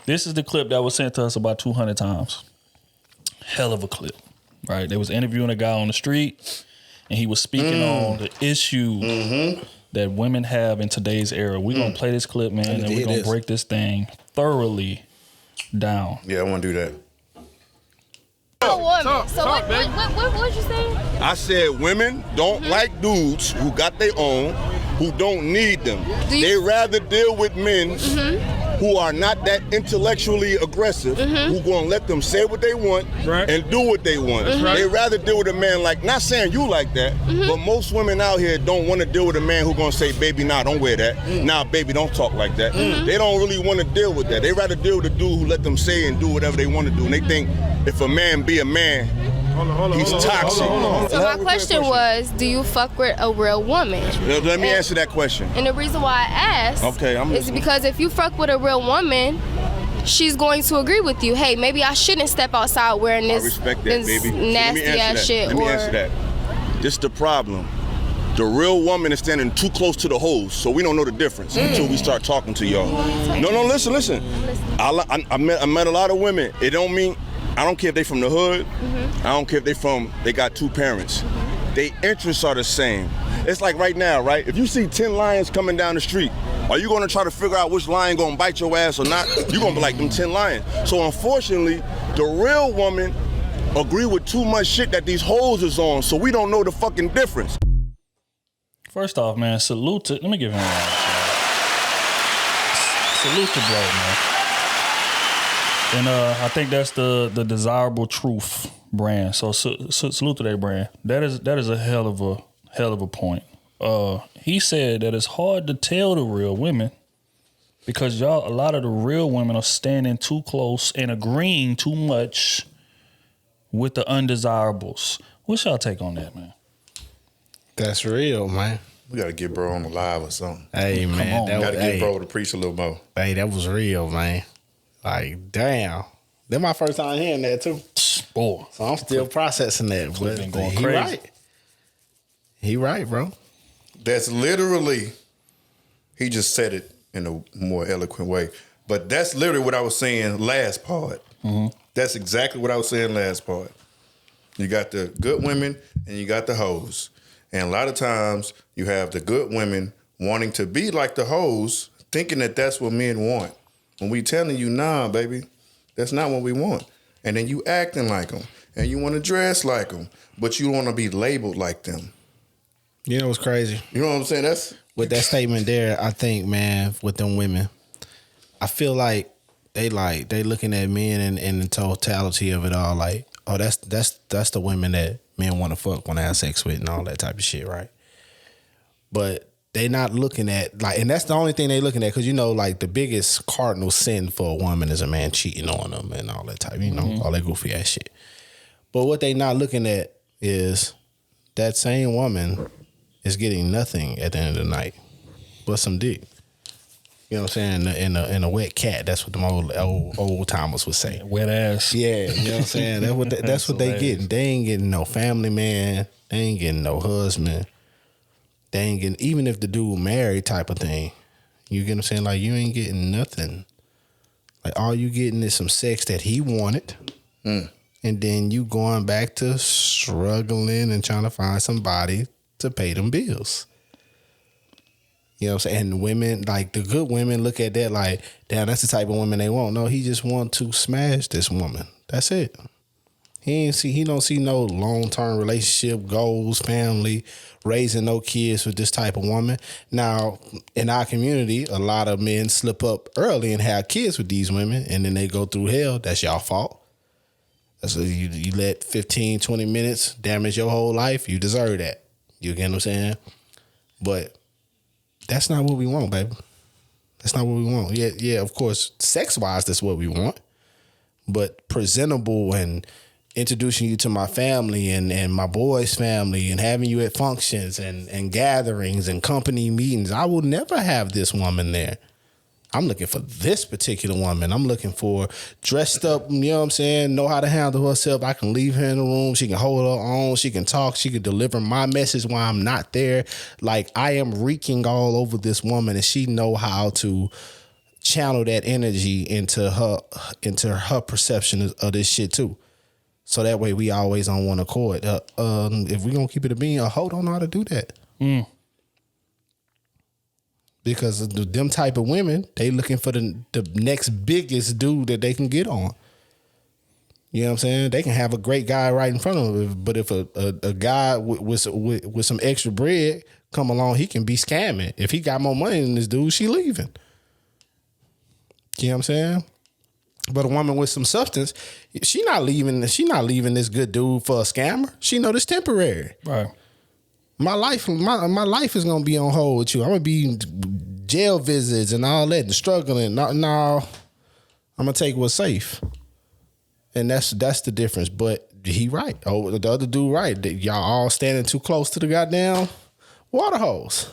This is the clip that was sent to us about 200 times. Hell of a clip, right? They was interviewing a guy on the street, and he was speaking on the issue that women have in today's era. We're going to play this clip, man, and we're going to break this thing thoroughly down. Yeah, I want to do that. What'd you say? I said women don't like dudes who got their own, who don't need them. They rather deal with men who are not that intellectually aggressive, who gonna let them say what they want and do what they want. They rather deal with a man like, not saying you like that, but most women out here don't want to deal with a man who gonna say, baby, nah, don't wear that. Nah, baby, don't talk like that. They don't really want to deal with that. They rather deal with a dude who let them say and do whatever they want to do. And they think if a man be a man, he's toxic. So my question was, do you fuck with a real woman? Let me answer that question. And the reason why I asked is because if you fuck with a real woman, she's going to agree with you. Hey, maybe I shouldn't step outside wearing this, I respect that, this baby. nasty ass shit. Let me answer that. This is the problem. The real woman is standing too close to the hose, so we don't know the difference until we start talking to y'all. No, listen. I met a lot of women. It don't mean, I don't care if they from the hood. I don't care if they got two parents. Their interests are the same. It's like right now, right? If you see 10 lions coming down the street, are you gonna try to figure out which lion gonna bite your ass or not? You're gonna be like them 10 lions. So unfortunately, the real woman agree with too much shit that these hoes is on, so we don't know the fucking difference. First off, man, salute to, let me give him a round. Salute to bro, man. And I think that's the Desirable Truth brand. So salute to that brand. That is a hell of a point. He said that it's hard to tell the real women because a lot of the real women are standing too close and agreeing too much with the undesirables. What's y'all take on that, man? That's real, man. We gotta get bro on the live or something. Hey, man. Gotta get bro to preach a little more. Hey, that was real, man. Like, damn. That's my first time hearing that, too. Boy. So I'm still processing that. But been going he crazy. right. He right, bro. That's literally, he just said it in a more eloquent way. But that's literally what I was saying last part. That's exactly what I was saying last part. You got the good women and you got the hoes. And a lot of times you have the good women wanting to be like the hoes, thinking that that's what men want. When we telling you, nah, baby, that's not what we want. And then you acting like them and you want to dress like them, but you don't want to be labeled like them. You know what's crazy? You know what I'm saying? That's with that statement there, I think, man, with them women, I feel like they looking at men and the totality of it all, like, oh, that's the women that men want to fuck, want to have sex with and all that type of shit, right? But they not looking at, like, and that's the only thing they looking at, because, you know, like, the biggest cardinal sin for a woman is a man cheating on them and all that type, you know, all that goofy ass shit. But what they not looking at is that same woman is getting nothing at the end of the night but some dick. You know what I'm saying? In a wet cat. That's what them old timers would say. Wet ass. Yeah, you know what I'm saying? That's what they getting. They ain't getting no family man. They ain't getting no husband. They ain't getting, even if the dude married type of thing. You get what I'm saying? Like, you ain't getting nothing. Like, all you getting is some sex that he wanted. And then you going back to struggling and trying to find somebody to pay them bills. You know what I'm saying? And women, like the good women, look at that like, damn, that's the type of woman they want. No, he just want to smash this woman. That's it. He don't see no long-term relationship, goals, family, raising no kids with this type of woman. Now, in our community, a lot of men slip up early and have kids with these women, and then they go through hell. That's y'all fault. So you let 15, 20 minutes damage your whole life. You deserve that. You get what I'm saying? But that's not what we want, baby. That's not what we want. Yeah, of course, sex-wise, that's what we want. But presentable and introducing you to my family and my boys' family and having you at functions and gatherings and company meetings, I will never have this woman there. I'm looking for this particular woman. I'm looking for dressed up, you know what I'm saying, know how to handle herself. I can leave her in the room. She can hold her own. She can talk. She can deliver my message while I'm not there. Like, I am reeking all over this woman, and she know how to channel that energy into her perception of this shit too. So that way we always on one accord. If we gonna keep it a bean, a hoe don't know how to do that. Because them type of women, they looking for the next biggest dude that they can get on. You know what I'm saying? They can have a great guy right in front of them, but if a guy with some extra bread come along, he can be scamming. If he got more money than this dude, she leaving. You know what I'm saying? But a woman with some substance, she not leaving this good dude for a scammer. She know this temporary. Right. My life is gonna be on hold with you. I'm gonna be jail visits and all that and struggling. No, I'm gonna take what's safe. And that's the difference. But he right. Oh, the other dude right. Y'all all standing too close to the goddamn water hose.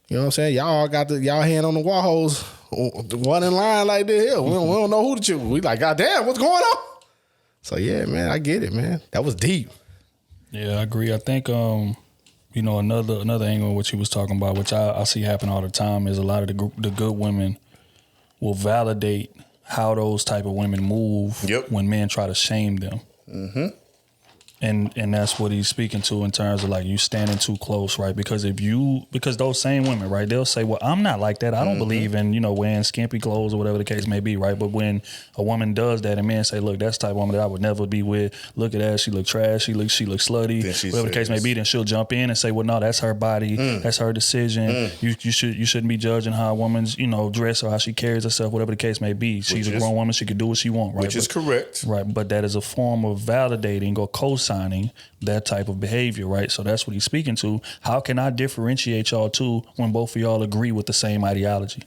You know what I'm saying? Y'all all got y'all hand on the water hose, one in line like this here. We don't know who to choose. We like, goddamn, what's going on? So yeah, man, I get it, man. That was deep. Yeah, I agree. I think another angle what you was talking about, which I see happen all the time, is a lot of the good women will validate how those type of women move when men try to shame them. Mm-hmm. And that's what he's speaking to in terms of like you standing too close, right? Because those same women, right, they'll say, well, I'm not like that. I don't believe in, wearing skimpy clothes or whatever the case may be, right? But when a woman does that and men say, look, that's the type of woman that I would never be with. Look at that. She look trash. She look slutty. Whatever the case may be, then she'll jump in and say, well, no, that's her body. That's her decision. You shouldn't be judging how a woman's, dress or how she carries herself, whatever the case may be. She's a grown woman. She can do what she wants, right? Which is correct. Right. But that is a form of validating or co-signing that type of behavior, right? So that's what he's speaking to. How can I differentiate y'all two when both of y'all agree with the same ideology?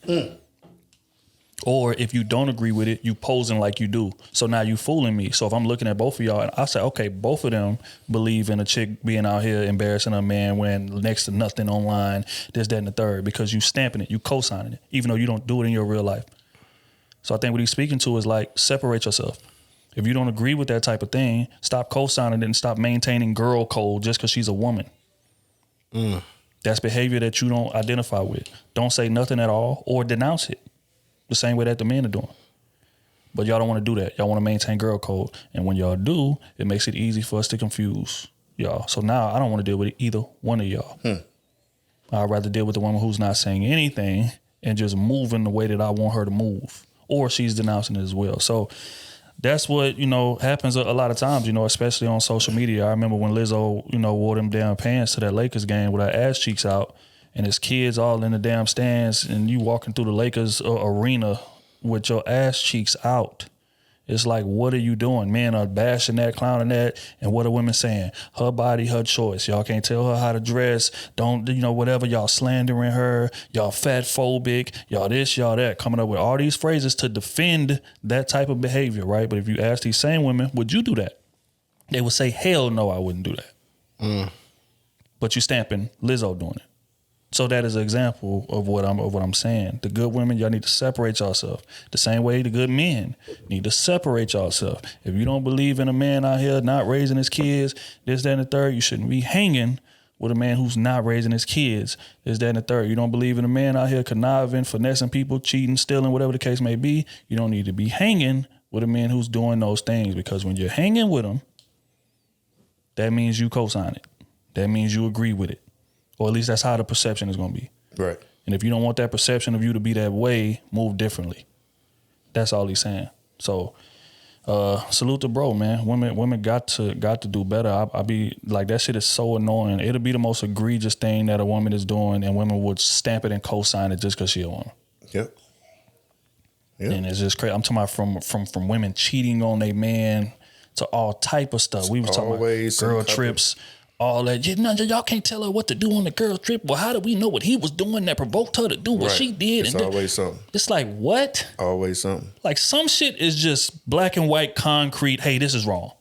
Or if you don't agree with it, you posing like you do. So now you fooling me. So if I'm looking at both of y'all and I say, okay, both of them believe in a chick being out here embarrassing a man wearing next to nothing online, this, that, and the third, because you stamping it, you co-signing it, even though you don't do it in your real life. So I think what he's speaking to is like, separate yourself. If you don't agree with that type of thing, stop co-signing it and stop maintaining girl code just because she's a woman. That's behavior that you don't identify with. Don't say nothing at all or denounce it the same way that the men are doing. But y'all don't want to do that. Y'all want to maintain girl code. And when y'all do, it makes it easy for us to confuse y'all. So now I don't want to deal with either one of y'all. I'd rather deal with the woman who's not saying anything and just moving the way that I want her to move. Or she's denouncing it as well. So that's what, happens a lot of times, especially on social media. I remember when Lizzo, wore them damn pants to that Lakers game with her ass cheeks out and his kids all in the damn stands and you walking through the Lakers arena with your ass cheeks out. It's like, what are you doing? Men are bashing that, clowning that, and what are women saying? Her body, her choice. Y'all can't tell her how to dress. Don't, whatever. Y'all slandering her. Y'all fat phobic. Y'all this, y'all that. Coming up with all these phrases to defend that type of behavior, right? But if you ask these same women, would you do that? They would say, hell no, I wouldn't do that. But you stamping Lizzo doing it. So that is an example of what I'm saying. The good women, y'all need to separate yourself. The same way the good men need to separate yourself. If you don't believe in a man out here not raising his kids, this, that, and the third, you shouldn't be hanging with a man who's not raising his kids, this, that, and the third. You don't believe in a man out here conniving, finessing people, cheating, stealing, whatever the case may be. You don't need to be hanging with a man who's doing those things, because when you're hanging with him, that means you co-sign it. That means you agree with it. Or at least that's how the perception is going to be. Right. And if you don't want that perception of you to be that way, move differently. That's all he's saying. So, salute to bro, man. Women got to do better. I be like, that shit is so annoying. It'll be the most egregious thing that a woman is doing, and women would stamp it and co-sign it just because she a woman. Yep. And it's just crazy. I'm talking about from women cheating on their man to all type of stuff. We were talking about girl trips. All that, y'all can't tell her what to do on the girl trip. Well, how do we know what he was doing that provoked her to do what she did? It's always something. It's like, what? Always something. Like, some shit is just black and white, concrete. Hey, this is wrong.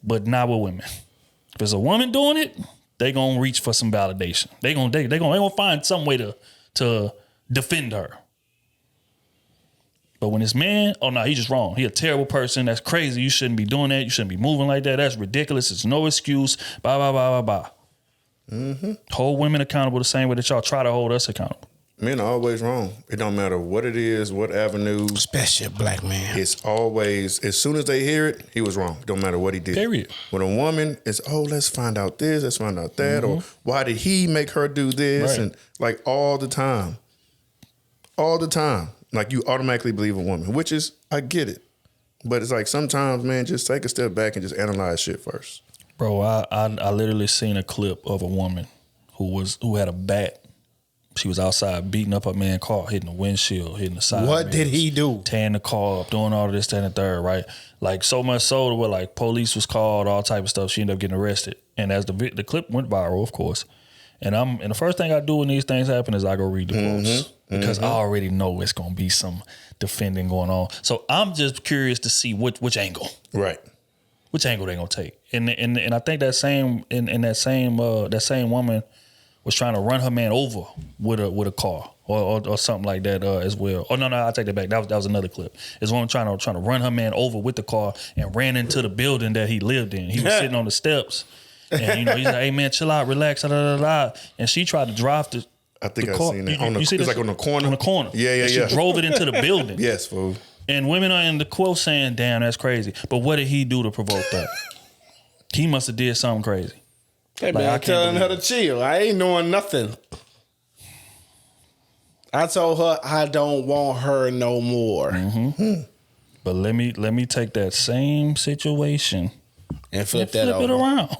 But not with women. If there's a woman doing it, they gonna reach for some validation. They gonna find some way to defend her. But when it's man, oh no, he's just wrong. He a terrible person. That's crazy. You shouldn't be doing that. You shouldn't be moving like that. That's ridiculous. It's no excuse. Blah, blah, blah, blah, blah. Hold women accountable the same way that y'all try to hold us accountable. Men are always wrong. It don't matter what it is, what avenue. Especially a black man. It's always, as soon as they hear it, he was wrong. Don't matter what he did. Period. When a woman is, let's find out this, let's find out that, or why did he make her do this? Right. And like all the time. All the time. Like you automatically believe a woman, which is, I get it. But it's like sometimes, man, just take a step back and just analyze shit first. Bro, I literally seen a clip of a woman who had a bat. She was outside beating up her man's car, hitting the windshield, hitting the side. What did he do? Tearing the car up, doing all of this, that, and the third, right? Like so much so where like police was called, all type of stuff. She ended up getting arrested. And as the clip went viral, of course. And the first thing I do when these things happen is I go read the quotes. Because I already know it's gonna be some defending going on. So I'm just curious to see which angle. Right. Which angle they gonna take. And I think that same woman was trying to run her man over with a car or something like that as well. Oh no, I take that back. That was another clip. It's one trying to run her man over with the car and ran into the building that he lived in. He was sitting on the steps, and he's like, "Hey man, chill out, relax." And she tried to drive the. I think the I've car. seen it. You see it's this? like on the corner. On the corner. Yeah. She drove it into the building. Yes, fool. And women are in the quote saying, "Damn, that's crazy." But what did he do to provoke that? He must have did something crazy. Hey Like, man, I I'm can't telling her believe to chill. I ain't knowing nothing. I told her I don't want her no more. But let me take that same situation And flip and that flip it over. around.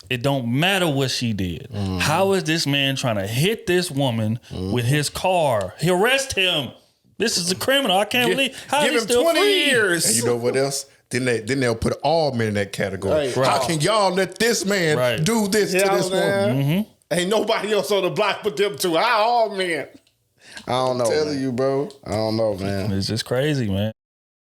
It don't matter what she did. How is this man trying to hit this woman with his car? He arrest him. This is a criminal. I can't believe how Give he him still 20 free. years. And you know what else? Then they'll put all men in that category. Right. How can y'all let this man do this to this woman? Ain't nobody else on the block but them two. All men. I don't know. I'm telling you, bro. I don't know, man. It's just crazy, man.